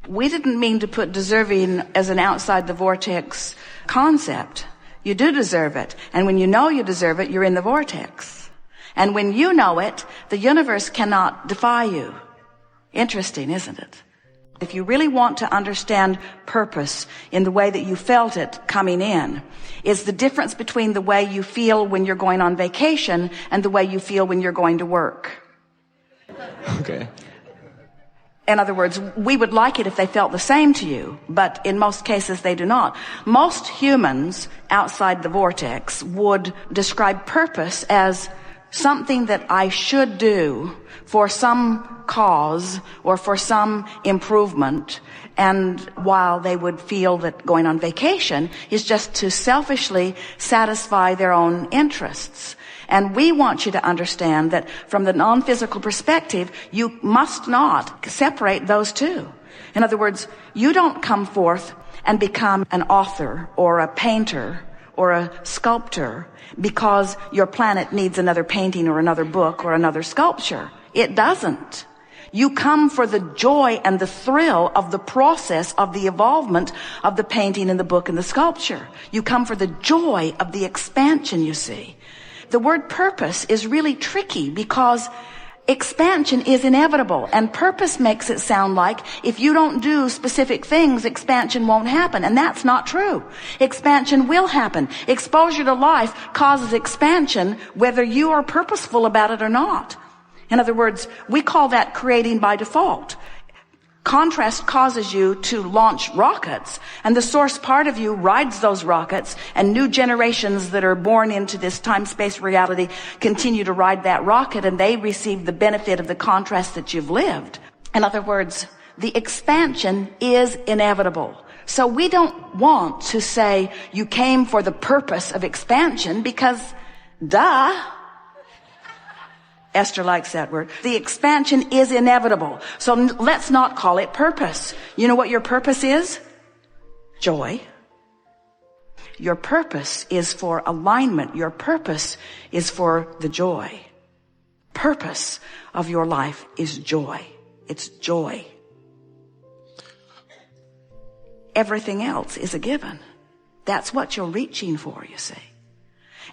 We didn't mean to put deserving as an outside the vortex concept. You do deserve it. And when you know you deserve it, you're in the vortex. And when you know it, the universe cannot defy you. Interesting, isn't it? If you really want to understand purpose in the way that you felt it coming in, is the difference between the way you feel when you're going on vacation and the way you feel when you're going to work. Okay. In other words, we would like it if they felt the same to you, but in most cases they do not. Most humans outside the vortex would describe purpose as something that I should do for some cause or for some improvement. And while they would feel that going on vacation is just to selfishly satisfy their own interests. And we want you to understand that from the non-physical perspective, you must not separate those two. In other words, you don't come forth and become an author or a painter or a sculptor because your planet needs another painting or another book or another sculpture. It doesn't. You come for the joy and the thrill of the process of the evolvement of the painting and the book and the sculpture. You come for the joy of the expansion, you see. The word purpose is really tricky because expansion is inevitable, and purpose makes it sound like if you don't do specific things, expansion won't happen. And that's not true. Expansion will happen. Exposure to life causes expansion whether you are purposeful about it or not. In other words, we call that creating by default. Contrast causes you to launch rockets, and the source part of you rides those rockets, and new generations that are born into this time-space reality continue to ride that rocket, and they receive the benefit of the contrast that you've lived. In other words, the expansion is inevitable. So we don't want to say you came for the purpose of expansion because, duh. Esther likes that word. The expansion is inevitable. So let's not call it purpose. You know what your purpose is? Joy. Your purpose is for alignment. Your purpose is for the joy. Purpose of your life is joy. It's joy. Everything else is a given. That's what you're reaching for, you see.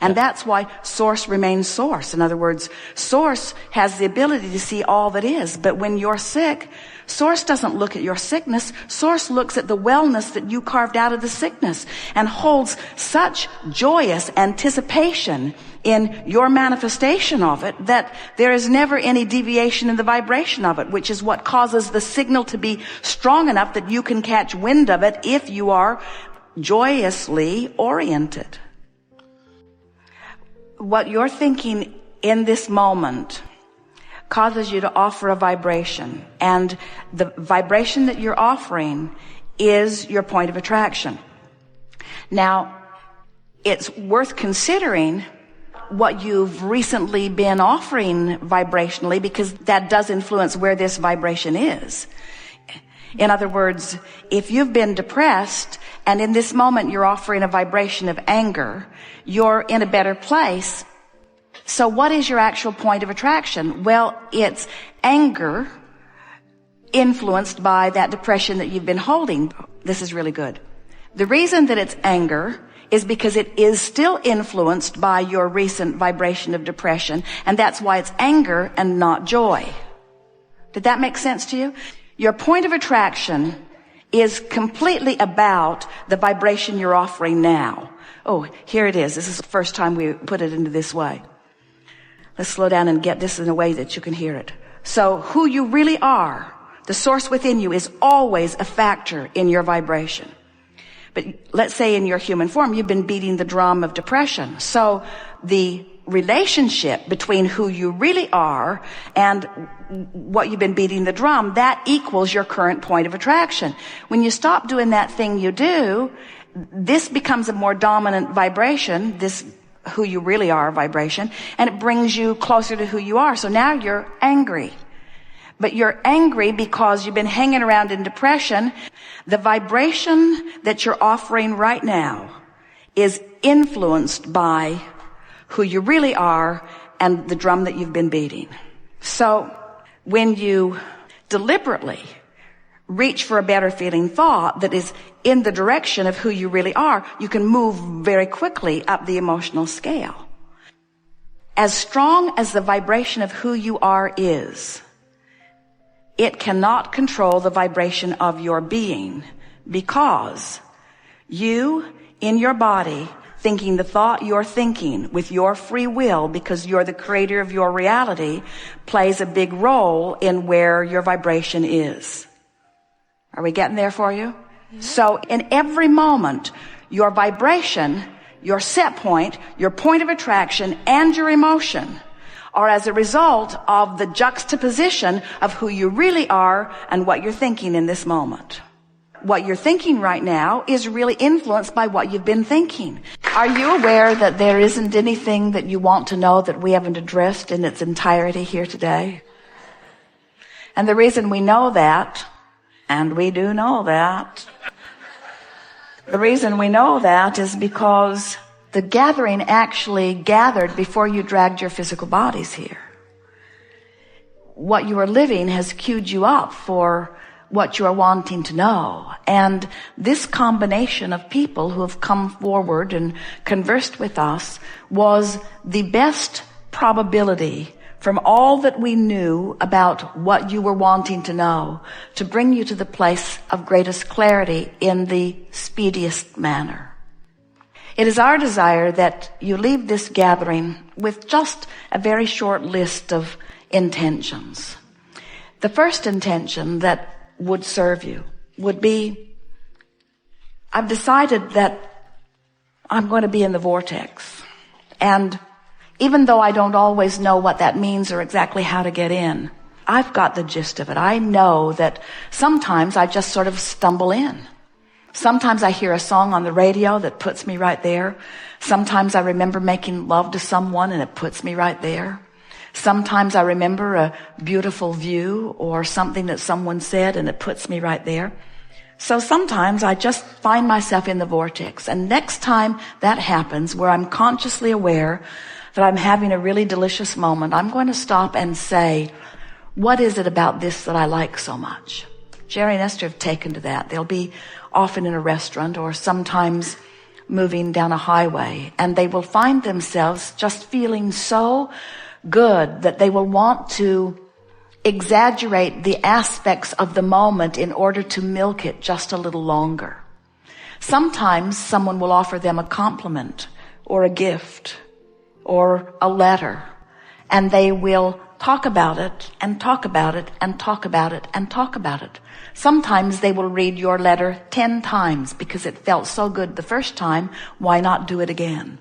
And that's why source remains source. In other words, source has the ability to see all that is. But when you're sick, source doesn't look at your sickness. Source looks at the wellness that you carved out of the sickness and holds such joyous anticipation in your manifestation of it that there is never any deviation in the vibration of it, which is what causes the signal to be strong enough that you can catch wind of it if you are joyously oriented. What you're thinking in this moment causes you to offer a vibration, and the vibration that you're offering is your point of attraction. Now, it's worth considering what you've recently been offering vibrationally, because that does influence where this vibration is. In other words, if you've been depressed and in this moment you're offering a vibration of anger, you're in a better place. So what is your actual point of attraction? Well, it's anger influenced by that depression that you've been holding. This is really good. The reason that it's anger is because it is still influenced by your recent vibration of depression, and that's why it's anger and not joy. Did that make sense to you? Your point of attraction is completely about the vibration you're offering now. Oh, here it is. This is the first time we put it into this way. Let's slow down and get this in a way that you can hear it. So who you really are, the source within you, is always a factor in your vibration. But let's say in your human form, you've been beating the drum of depression. So the relationship between who you really are and what you've been beating the drum, that equals your current point of attraction. When you stop doing that thing you do, this becomes a more dominant vibration, this who you really are vibration, and it brings you closer to who you are. So now you're angry. But you're angry because you've been hanging around in depression. The vibration that you're offering right now is influenced by who you really are and the drum that you've been beating. So when you deliberately reach for a better feeling thought that is in the direction of who you really are, you can move very quickly up the emotional scale. As strong as the vibration of who you are is, it cannot control the vibration of your being, because you, in your body, thinking the thought you're thinking with your free will, because you're the creator of your reality, plays a big role in where your vibration is. Are we getting there for you? So in every moment, your vibration, your set point, your point of attraction, and your emotion are as a result of the juxtaposition of who you really are and what you're thinking in this moment. What you're thinking right now is really influenced by what you've been thinking. Are you aware that there isn't anything that you want to know that we haven't addressed in its entirety here today? And the reason we know that, and we do know that, the reason we know that is because the gathering actually gathered before you dragged your physical bodies here. What you are living has queued you up for what you are wanting to know. And this combination of people who have come forward and conversed with us was the best probability from all that we knew about what you were wanting to know to bring you to the place of greatest clarity in the speediest manner. It is our desire that you leave this gathering with just a very short list of intentions. The first intention that would serve you would be, I've decided that I'm going to be in the vortex. And even though I don't always know what that means or exactly how to get in, I've got the gist of it. I know that sometimes I just sort of stumble in. Sometimes I hear a song on the radio that puts me right there. Sometimes I remember making love to someone and it puts me right there. Sometimes I remember a beautiful view or something that someone said and it puts me right there. So sometimes I just find myself in the vortex. And next time that happens, where I'm consciously aware that I'm having a really delicious moment, I'm going to stop and say, what is it about this that I like so much? Jerry and Esther have taken to that. They'll be often in a restaurant or sometimes moving down a highway, and they will find themselves just feeling so good that they will want to exaggerate the aspects of the moment in order to milk it just a little longer. Sometimes someone will offer them a compliment or a gift or a letter, and they will talk about it and talk about it and talk about it and talk about it. Sometimes they will read your letter 10 times because it felt so good the first time. Why not do it again?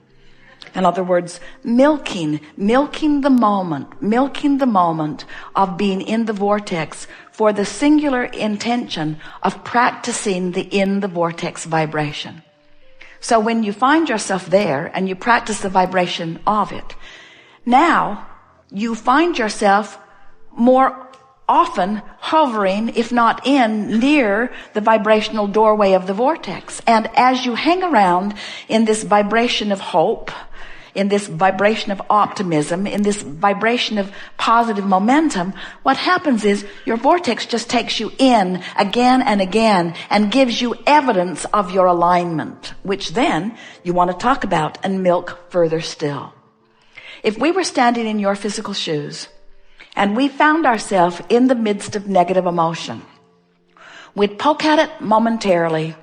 In other words, milking the moment of being in the vortex for the singular intention of practicing the in the vortex vibration. So when you find yourself there and you practice the vibration of it, now you find yourself more often hovering, if not near the vibrational doorway of the vortex. And as you hang around in this vibration of hope, in this vibration of optimism, in this vibration of positive momentum, what happens is your vortex just takes you in again and again and gives you evidence of your alignment, which then you want to talk about and milk further still. If we were standing in your physical shoes and we found ourselves in the midst of negative emotion, we'd poke at it momentarily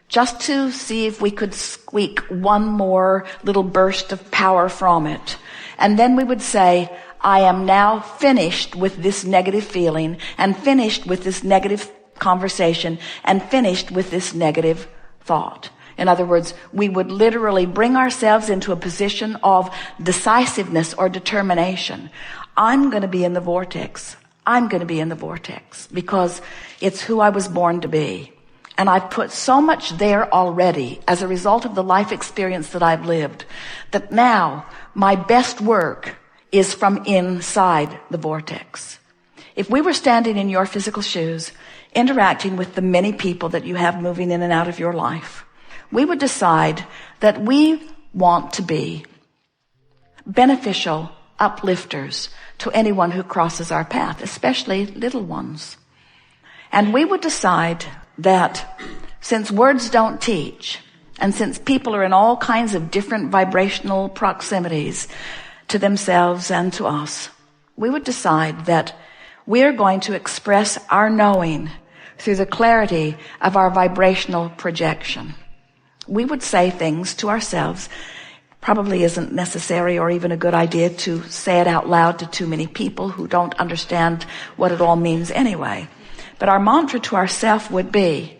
just to see if we could squeak one more little burst of power from it. And then we would say, I am now finished with this negative feeling and finished with this negative conversation and finished with this negative thought. In other words, we would literally bring ourselves into a position of decisiveness or determination. I'm going to be in the vortex. I'm going to be in the vortex because it's who I was born to be. And I've put so much there already as a result of the life experience that I've lived that now my best work is from inside the vortex. If we were standing in your physical shoes, interacting with the many people that you have moving in and out of your life, we would decide that we want to be beneficial uplifters to anyone who crosses our path, especially little ones. And we would decide that since words don't teach, and since people are in all kinds of different vibrational proximities to themselves and to us, we would decide that we're going to express our knowing through the clarity of our vibrational projection. We would say things to ourselves. Probably isn't necessary or even a good idea to say it out loud to too many people who don't understand what it all means anyway. But our mantra to ourselves would be,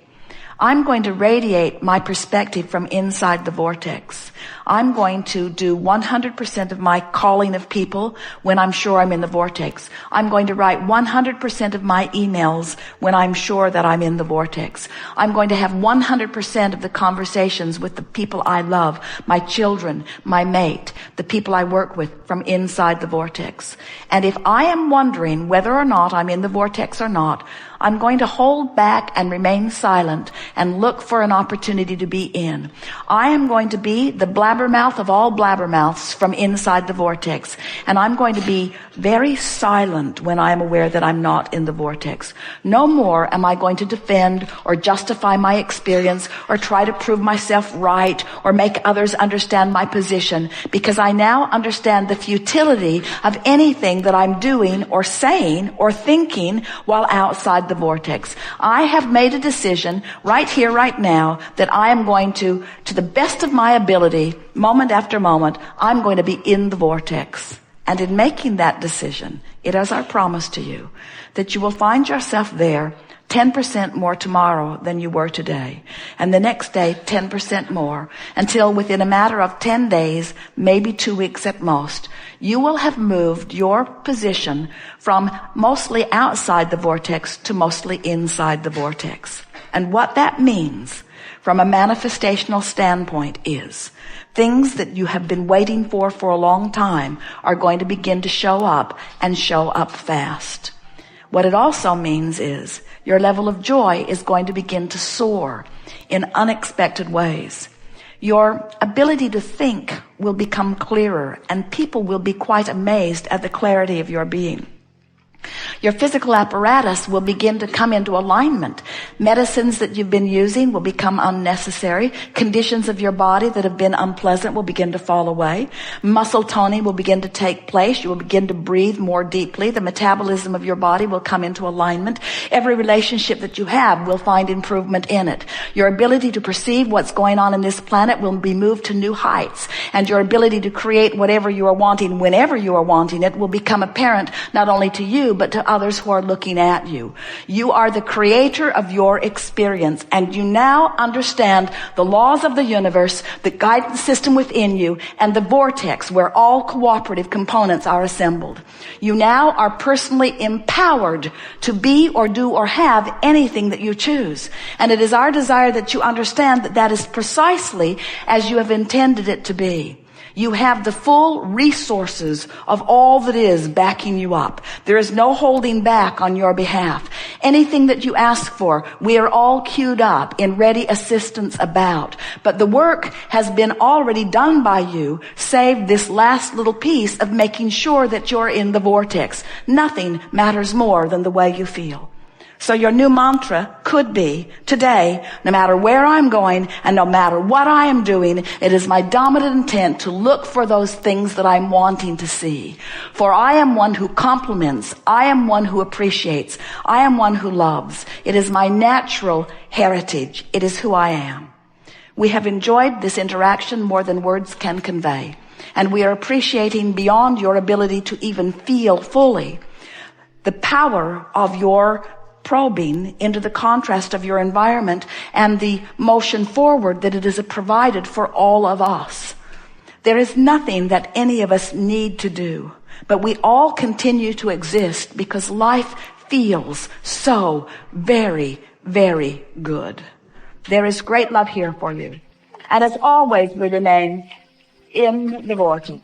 I'm going to radiate my perspective from inside the vortex. I'm going to do 100% of my calling of people when I'm sure I'm in the vortex. I'm going to write 100% of my emails when I'm sure that I'm in the vortex. I'm going to have 100% of the conversations with the people I love, my children, my mate, the people I work with from inside the vortex. And if I am wondering whether or not I'm in the vortex or not, I'm going to hold back and remain silent and look for an opportunity to be in. I am going to be the blabbermouth of all blabbermouths from inside the vortex. And I'm going to be very silent when I am aware that I'm not in the vortex. No more am I going to defend or justify my experience or try to prove myself right or make others understand my position, because I now understand the futility of anything that I'm doing or saying or thinking while outside the vortex. I have made a decision right here, right now, that I am going to the best of my ability, moment after moment, I'm going to be in the vortex. And in making that decision, it is our promise to you that you will find yourself there 10% more tomorrow than you were today. And the next day, 10% more, until within a matter of 10 days, maybe 2 weeks at most, you will have moved your position from mostly outside the vortex to mostly inside the vortex. And what that means from a manifestational standpoint is things that you have been waiting for a long time are going to begin to show up and show up fast. What it also means is your level of joy is going to begin to soar in unexpected ways. Your ability to think will become clearer, and people will be quite amazed at the clarity of your being. Your physical apparatus will begin to come into alignment. Medicines that you've been using will become unnecessary. Conditions of your body that have been unpleasant will begin to fall away. Muscle toning will begin to take place. You will begin to breathe more deeply. The metabolism of your body will come into alignment. Every relationship that you have will find improvement in it. Your ability to perceive what's going on in this planet will be moved to new heights. And your ability to create whatever you are wanting, whenever you are wanting it, will become apparent not only to you, but to others who are looking at you. You are the creator of your experience, and you now understand the laws of the universe, the guidance system within you, and the vortex where all cooperative components are assembled. You now are personally empowered to be or do or have anything that you choose. And it is our desire that you understand that that is precisely as you have intended it to be. You have the full resources of all that is backing you up. There is no holding back on your behalf. Anything that you ask for, we are all queued up in ready assistance about. But the work has been already done by you, save this last little piece of making sure that you're in the vortex. Nothing matters more than the way you feel. So your new mantra could be, today, no matter where I'm going and no matter what I am doing, it is my dominant intent to look for those things that I'm wanting to see. For I am one who compliments. I am one who appreciates. I am one who loves. It is my natural heritage. It is who I am. We have enjoyed this interaction more than words can convey. And we are appreciating beyond your ability to even feel fully the power of your probing into the contrast of your environment and the motion forward that it has provided for all of us. There is nothing that any of us need to do, but we all continue to exist because life feels so very, very good. There is great love here for you. And as always, we remain in the vortex.